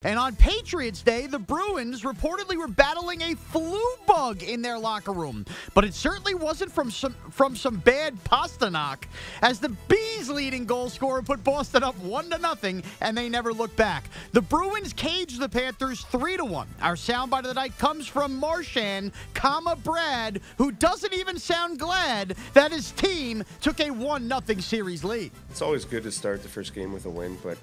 And on Patriots Day, the Bruins reportedly were battling a flu bug in their locker room. But it certainly wasn't from some bad Pasternak, as the Bees' leading goal scorer put Boston up 1-0, and they never looked back. The Bruins caged the Panthers 3-1. Our soundbite of the night comes from Marchand, Brad, who doesn't even sound glad that his team took a 1-0 series lead. It's always good to start the first game with a win, but...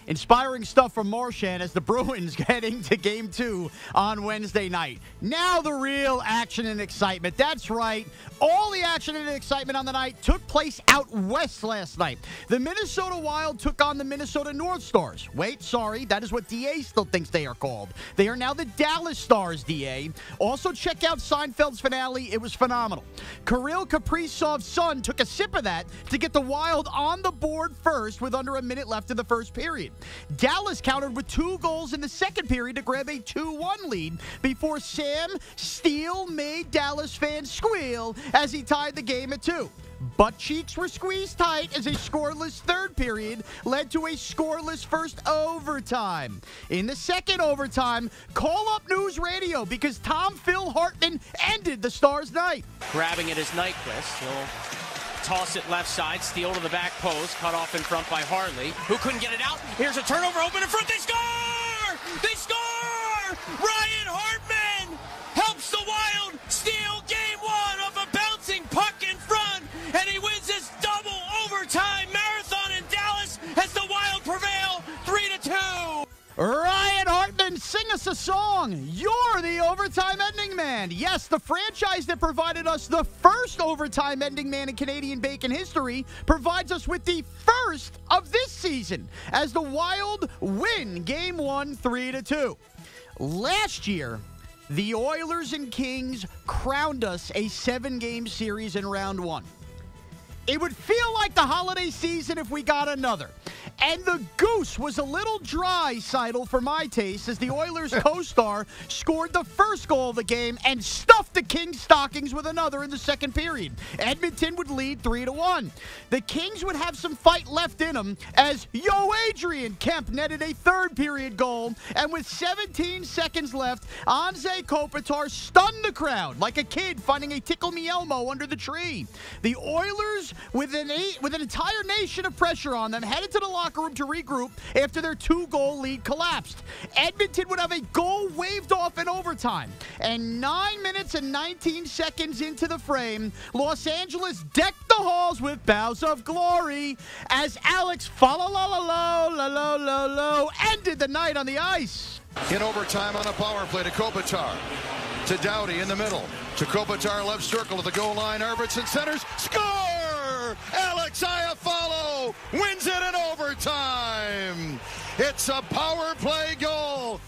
Inspiring stuff from Marchand as the Bruins heading to Game 2 on Wednesday night. Now the real action and excitement. That's right. All the action and excitement on the night took place out west last night. The Minnesota Wild took on the Minnesota North Stars. Wait, sorry, that is what D.A. still thinks they are called. They are now the Dallas Stars, D.A. Also, check out Seinfeld's finale. It was phenomenal. Kirill Kaprizov's son took a sip of that to get the Wild on the board first with under a minute left in the first period. Dallas countered with 2 goals in the second period to grab a 2-1 lead before Sam Steele made Dallas fans squeal as he tied the game at 2. Butt cheeks were squeezed tight as a scoreless third period led to a scoreless first overtime. In the second overtime, call up News Radio because Phil Hartman ended the Stars' night. Grabbing at his Nyquist. He'll toss it left side, Steele to the back post, cut off in front by Harley, who couldn't get it out. Here's a turnover, open in front, they score! They score! Ryan Hartman helps the Wild steal Game 1 of a bouncing puck in front, and he wins his double overtime marathon in Dallas as the Wild prevail 3-2. Ryan Hartman, sing us a song. You're the overtime ending man. Yes, the franchise that provided us the first overtime ending man in Canadian bacon history provides us with the first of this season as the Wild win Game 1 3-2. Last year, the Oilers and Kings crowned us a 7-game series in round 1. It would feel like the holiday season if we got another. And the goose was a little dry, Seidel, for my taste, as the Oilers co-star scored the first goal of the game and stuffed the Kings' stockings with another in the second period. Edmonton would lead 3-1. The Kings would have some fight left in them as Adrian Kemp netted a third period goal, and with 17 seconds left, Anze Kopitar stunned the crowd like a kid finding a Tickle Me Elmo under the tree. The Oilers, with an entire nation of pressure on them, headed to the locker room to regroup after their 2-goal lead collapsed. Edmonton would have a goal waved off in overtime. And 9 minutes and 19 seconds into the frame, Los Angeles decked the halls with bows of glory as Alex Falalalo ended the night on the ice. In overtime on a power play to Kopitar. To Doughty in the middle. To Kopitar left circle to the goal line. Arvidsson centers. Score! Alex Iafallo wins it in overtime. It's a power play goal.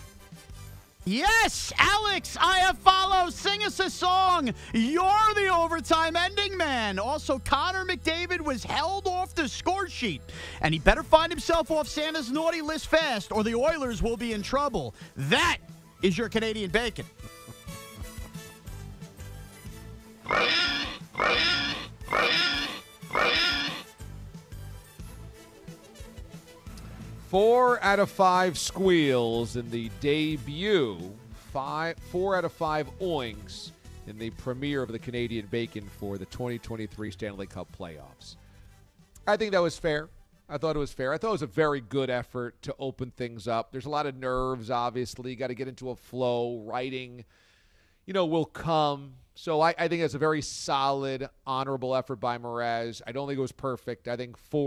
Yes, Alex Iafallo, sing us a song. You're the overtime ending man. Also, Connor McDavid was held off the score sheet, and he better find himself off Santa's naughty list fast, or the Oilers will be in trouble. That is your Canadian bacon. Four out of 5 squeals in the debut. 4 out of 5 oinks in the premiere of the Canadian Bacon for the 2023 Stanley Cup playoffs. I think that was fair. I thought it was fair. I thought it was a very good effort to open things up. There's a lot of nerves, obviously. You got to get into a flow. Writing, will come. So I think it's a very solid, honorable effort by Mraz. I don't think it was perfect. I think 4